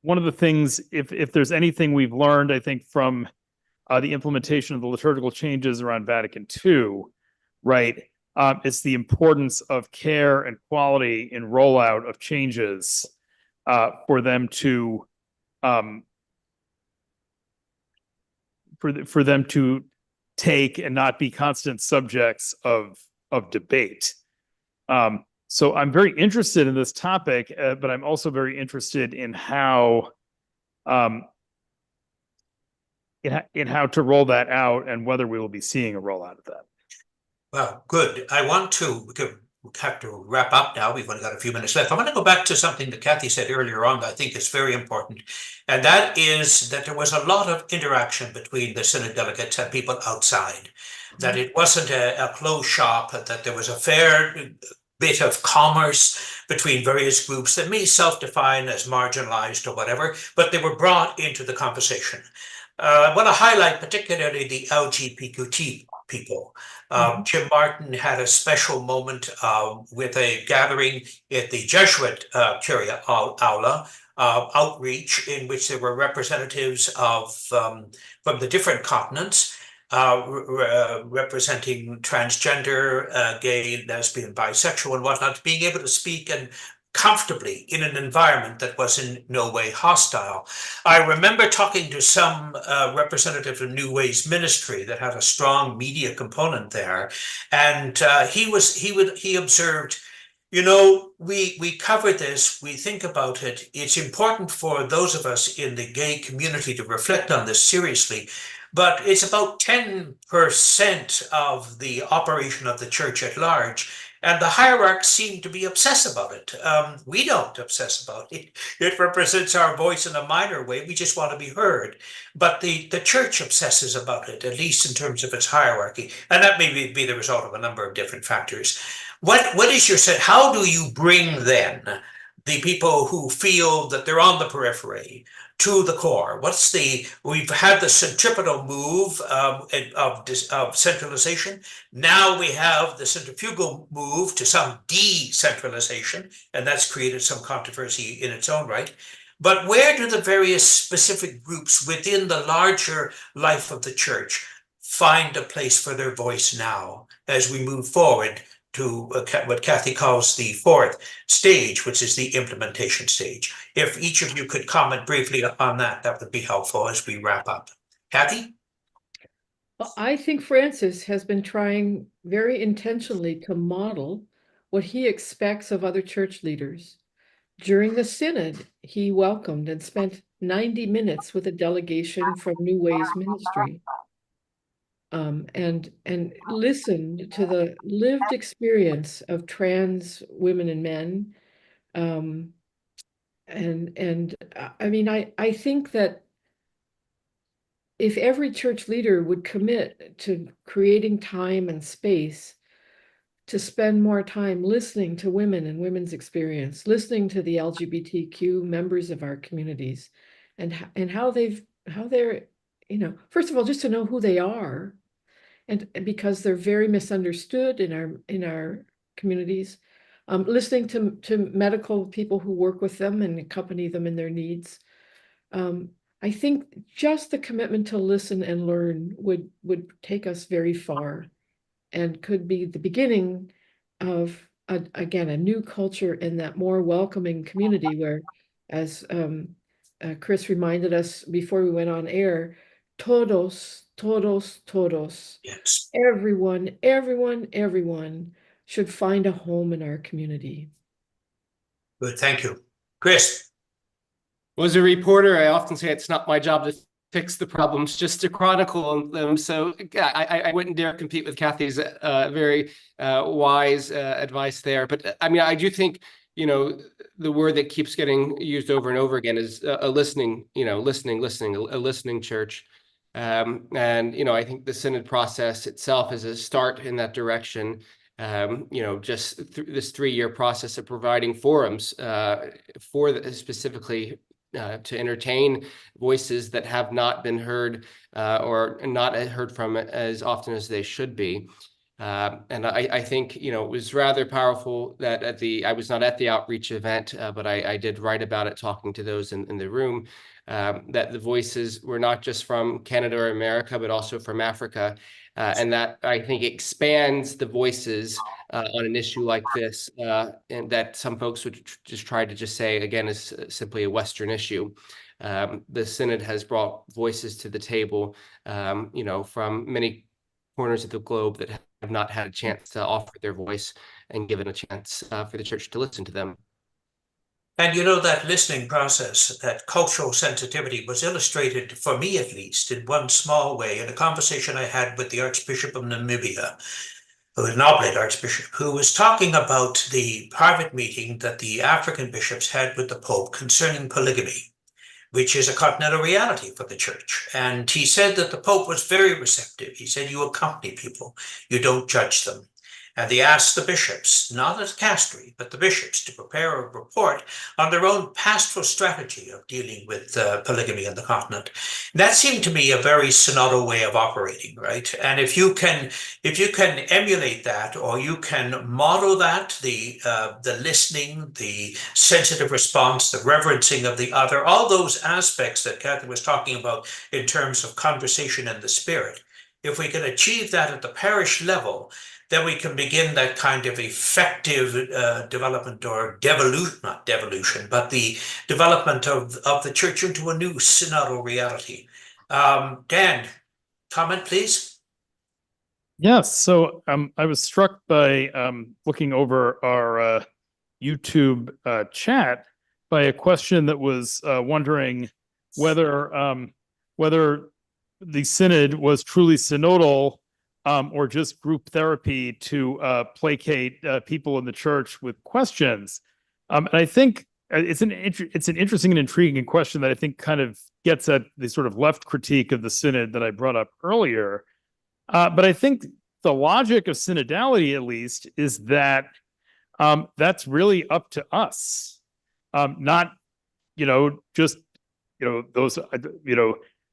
Speaker 3: one of the things, if there's anything we've learned, I think, from the implementation of the liturgical changes around Vatican II, right, it's the importance of care and quality in rollout of changes for them to for them to take and not be constant subjects of debate. So I'm very interested in this topic, but I'm also very interested in how in how to roll that out and whether we will be seeing a rollout of that.
Speaker 2: Well, good. We have to wrap up now. We've only got a few minutes left. I want to go back to something that Kathy said earlier on that I think is very important. And that is that there was a lot of interaction between the Synod delegates and people outside, that it wasn't a closed shop, that there was a fair bit of commerce between various groups that may self-define as marginalized or whatever, but they were brought into the conversation. I want to highlight particularly the LGBT people. Jim Martin had a special moment with a gathering at the Jesuit Curia Aula outreach, in which there were representatives of from the different continents, representing transgender, gay, lesbian, bisexual, and whatnot, being able to speak and comfortably in an environment that was in no way hostile. I remember talking to some representative of New Ways Ministry that had a strong media component there, and he observed, we cover this, we think about it. It's important for those of us in the gay community to reflect on this seriously, but it's about 10% of the operation of the church at large. And the hierarchs seem to be obsessed about it. We don't obsess about it. It represents our voice in a minor way. We just want to be heard. But the church obsesses about it, at least in terms of its hierarchy. And that may be the result of a number of different factors. What is your sense? How do you bring then the people who feel that they're on the periphery to the core? We've had the centripetal move of centralization. Now we have the centrifugal move to some decentralization, and that's created some controversy in its own right. But where do the various specific groups within the larger life of the church find a place for their voice now as we move forward to what Kathy calls the fourth stage, which is the implementation stage? If each of you could comment briefly on that, that would be helpful as we wrap up. Kathy?
Speaker 4: Well, I think Francis has been trying very intentionally to model what he expects of other church leaders. During the synod, he welcomed and spent 90 minutes with a delegation from New Ways Ministry, and listened to the lived experience of trans women and men. I mean, I think that if every church leader would commit to creating time and space to spend more time listening to women and women's experience, listening to the LGBTQ members of our communities, and how they're, first of all, just to know who they are, and because they're very misunderstood in our communities, listening to medical people who work with them and accompany them in their needs. I think just the commitment to listen and learn would take us very far, and could be the beginning of again a new culture in that more welcoming community where, as Chris reminded us before we went on air, todos, todos, todos.
Speaker 2: Yes.
Speaker 4: Everyone should find a home in our community.
Speaker 2: Good, thank you. Chris.
Speaker 1: Was a reporter, I often say it's not my job to fix the problems, just to chronicle them. So I wouldn't dare compete with Kathy's very wise advice there. But I mean, I do think, the word that keeps getting used over and over again is a listening, a listening church. And, I think the Synod process itself is a start in that direction. Just this 3-year process of providing forums specifically to entertain voices that have not been heard or not heard from as often as they should be. And I think, it was rather powerful that I was not at the outreach event, but I did write about it, talking to those in the room, that the voices were not just from Canada or America, but also from Africa. And that, I think, expands the voices on an issue like this, and that some folks would just try to just say, again, is simply a Western issue. The Synod has brought voices to the table, from many corners of the globe that have not had a chance to offer their voice and given a chance for the church to listen to them.
Speaker 2: And that listening process, that cultural sensitivity, was illustrated, for me at least, in one small way in a conversation I had with the Archbishop of Namibia, who is an oblate archbishop, who was talking about the private meeting that the African bishops had with the Pope concerning polygamy, which is a continental reality for the church. And he said that the Pope was very receptive. He said, you accompany people, you don't judge them. And they asked the bishops, not as castry, but the bishops, to prepare a report on their own pastoral strategy of dealing with polygamy in the continent. And that seemed to me a very synodal way of operating, right? And if you can emulate that, or you can model that, the listening, the sensitive response, the reverencing of the other, all those aspects that Kathy was talking about in terms of conversation and the spirit, if we can achieve that at the parish level, then we can begin that kind of effective development, or devolution, not devolution, but the development of the church into a new synodal reality. Dan, comment, please.
Speaker 3: Yes. So I was struck by looking over our YouTube chat by a question that was wondering whether the Synod was truly synodal, or just group therapy to placate people in the church with questions. And I think it's an interesting and intriguing question that I think kind of gets at the sort of left critique of the Synod that I brought up earlier. But I think the logic of synodality, at least, is that that's really up to us, not just those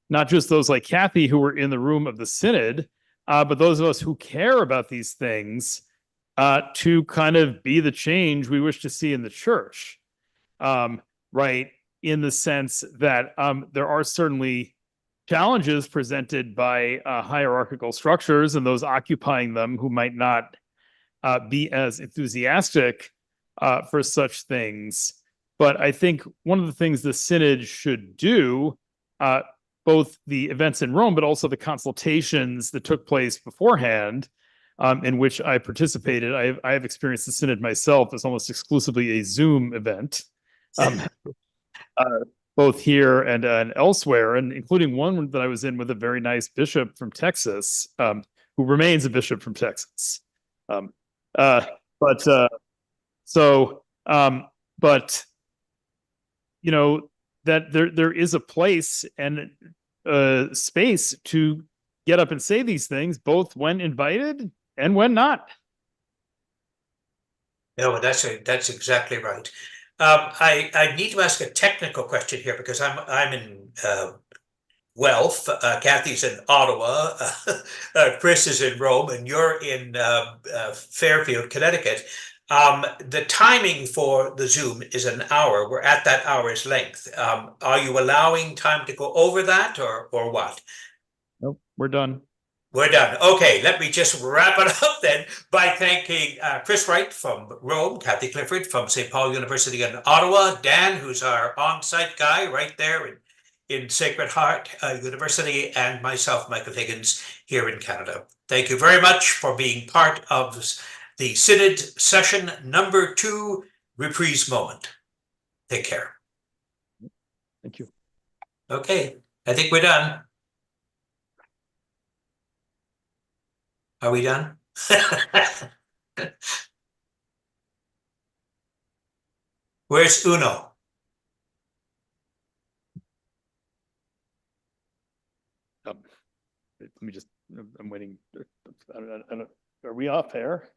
Speaker 3: not just those like Kathy who were in the room of the Synod, but those of us who care about these things, to kind of be the change we wish to see in the church, right? In the sense that there are certainly challenges presented by hierarchical structures and those occupying them who might not be as enthusiastic for such things. But I think one of the things the Synod should do both the events in Rome, but also the consultations that took place beforehand, in which I participated. I have experienced the synod myself as almost exclusively a Zoom event, both here and elsewhere, and including one that I was in with a very nice bishop from Texas, who remains a bishop from Texas. But you know, that there is a place and space to get up and say these things, both when invited and when not.
Speaker 2: No, that's exactly right. I need to ask a technical question here because I'm in Guelph. Kathy's in Ottawa. Chris is in Rome, and you're in Fairfield, Connecticut. The timing for the Zoom is an hour. We're at that hour's length. Are you allowing time to go over that, or what?
Speaker 3: Nope, we're done.
Speaker 2: We're done. Okay, let me just wrap it up then by thanking Chris Wright from Rome, Kathy Clifford from St. Paul University in Ottawa, Dan, who's our on-site guy right there in Sacred Heart University, and myself, Michael Higgins, here in Canada. Thank you very much for being part of the Synod session number 2 reprise moment. Take care.
Speaker 3: Thank you.
Speaker 2: Okay, I think we're done. Are we done? Where's Uno?
Speaker 3: Let me just, I'm waiting. I don't, are we off air?